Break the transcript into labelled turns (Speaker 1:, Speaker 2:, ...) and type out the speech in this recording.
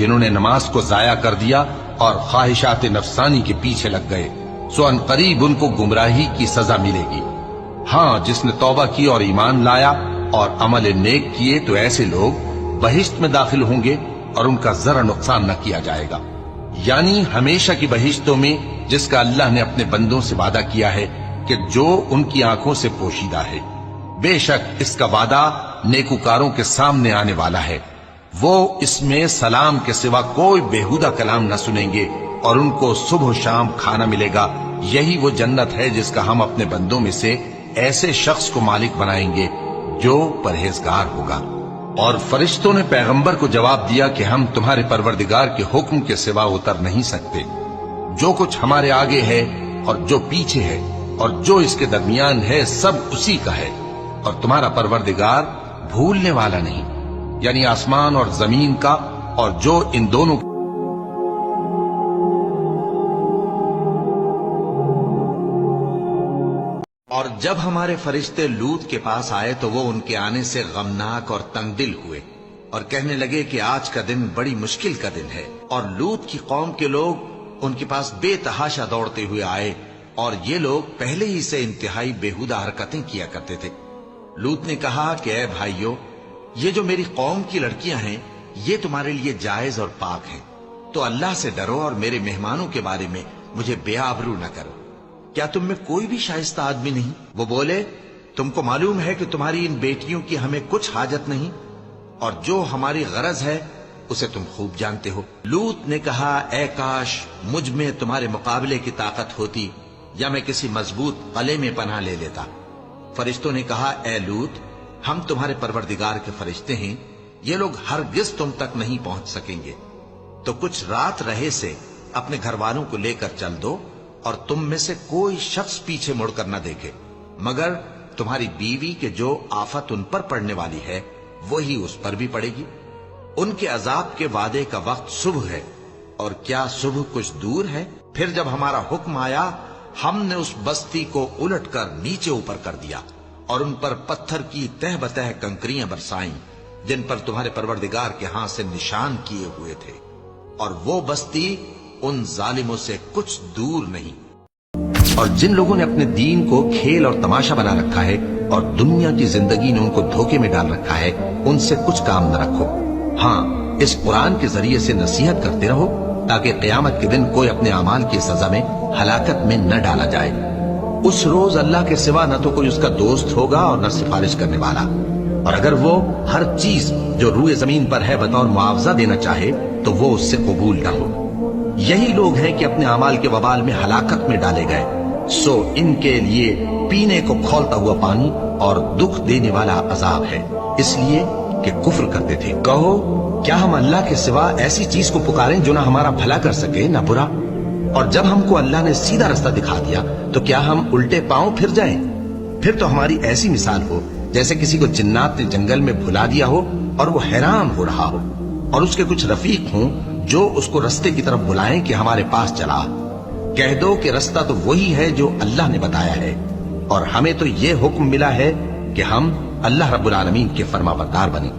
Speaker 1: جنہوں نے نماز کو ضائع کر دیا اور خواہشات نفسانی کے پیچھے لگ گئے، سو ان قریب ان کو گمراہی کی سزا ملے گی۔ ہاں، جس نے توبہ کی اور ایمان لایا اور عمل نیک کیے تو ایسے لوگ بہشت میں داخل ہوں گے اور ان کا ذرا نقصان نہ کیا جائے گا، یعنی ہمیشہ کی بہشتوں میں، جس کا اللہ نے اپنے بندوں سے وعدہ کیا ہے کہ جو ان کی آنکھوں سے پوشیدہ ہے۔ بے شک اس کا وعدہ نیکوکاروں کے سامنے آنے والا ہے، وہ اس میں سلام کے سوا کوئی بےہودہ کلام نہ سنیں گے اور ان کو صبح و شام کھانا ملے گا۔ یہی وہ جنت ہے جس کا ہم اپنے بندوں میں سے ایسے شخص کو مالک بنائیں گے جو پرہیزگار ہوگا۔ اور فرشتوں نے پیغمبر کو جواب دیا کہ ہم تمہارے پروردگار کے حکم کے سوا اتر نہیں سکتے، جو کچھ ہمارے آگے ہے اور جو پیچھے ہے اور جو اس کے درمیان ہے سب اسی کا ہے، اور تمہارا پروردگار بھولنے والا نہیں، یعنی آسمان اور زمین کا اور جو ان دونوں۔ اور جب ہمارے فرشتے لوط کے پاس آئے تو وہ ان کے آنے سے غمناک اور تنگ دل ہوئے اور کہنے لگے کہ آج کا دن بڑی مشکل کا دن ہے۔ اور لوط کی قوم کے لوگ ان کے پاس بے تحاشا دوڑتے ہوئے آئے، اور یہ لوگ پہلے ہی سے انتہائی بےہودہ حرکتیں کیا کرتے تھے۔ لوط نے کہا کہ اے بھائیو، یہ جو میری قوم کی لڑکیاں ہیں یہ تمہارے لیے جائز اور پاک ہیں، تو اللہ سے ڈرو اور میرے مہمانوں کے بارے میں مجھے بے آبرو نہ کرو۔ کیا تم میں کوئی بھی شائستہ آدمی نہیں؟ وہ بولے، تم کو معلوم ہے کہ تمہاری ان بیٹیوں کی ہمیں کچھ حاجت نہیں، اور جو ہماری غرض ہے اسے تم خوب جانتے ہو۔ لوط نے کہا، اے کاش مجھ میں تمہارے مقابلے کی طاقت ہوتی، یا میں کسی مضبوط قلعے میں پناہ لے لیتا۔ فرشتوں نے کہا، اے لوط، ہم تمہارے پروردگار کے فرشتے ہیں، یہ لوگ ہرگز تم تک نہیں پہنچ سکیں گے، تو کچھ رات رہے سے اپنے گھر والوں کو لے کر چل دو، اور تم میں سے کوئی شخص پیچھے مڑ کر نہ دیکھے، مگر تمہاری بیوی کے جو آفت ان پر پڑنے والی ہے وہی اس پر بھی پڑے گی۔ ان کے عذاب کے وعدے کا وقت صبح ہے، اور کیا صبح کچھ دور ہے؟ پھر جب ہمارا حکم آیا، ہم نے اس بستی کو الٹ کر نیچے اوپر کر دیا اور ان پر پتھر کی تہ بتہ کنکریاں برسائیں جن پر تمہارے پروردگار کے ہاں سے نشان کیے ہوئے تھے، اور وہ بستی ان ظالموں سے کچھ دور نہیں۔ اور جن لوگوں نے اپنے دین کو کھیل اور تماشا بنا رکھا ہے اور دنیا کی زندگی نے ان کو دھوکے میں ڈال رکھا ہے، ان سے کچھ کام نہ رکھو۔ ہاں، اس قرآن کے ذریعے سے نصیحت کرتے رہو تاکہ قیامت کے دن کوئی اپنے اعمال کی سزا میں ہلاکت میں نہ ڈالا جائے۔ اس روز اللہ کے سوا نہ تو کوئی اس کا دوست ہوگا اور نہ سفارش کرنے والا، اور اگر وہ ہر چیز جو روئے زمین پر ہے بطور معاوضہ دینا چاہے تو وہ اس سے قبول نہ ہو۔ یہی لوگ ہیں کہ اپنے اعمال کے وبال میں ہلاکت میں ڈالے گئے، سو ان کے لیے پینے کو کھولتا ہوا پانی اور دکھ دینے والا عذاب ہے، اس لیے کہ کفر کرتے تھے۔ کہو، کیا ہم اللہ کے سوا ایسی چیز کو پکاریں جو نہ ہمارا بھلا کر سکے نہ برا؟ اور جب ہم کو اللہ نے سیدھا رستہ دکھا دیا تو کیا ہم الٹے پاؤں پھر جائیں؟ پھر تو ہماری ایسی مثال ہو جیسے کسی کو جنات نے جنگل میں بھلا دیا ہو اور وہ حیران ہو رہا ہو، اور اس کے کچھ رفیق ہوں جو اس کو رستے کی طرف بلائیں کہ ہمارے پاس چلا۔ کہہ دو کہ رستہ تو وہی ہے جو اللہ نے بتایا ہے، اور ہمیں تو یہ حکم ملا ہے کہ ہم اللہ رب العالمین کے فرما بردار بنیں۔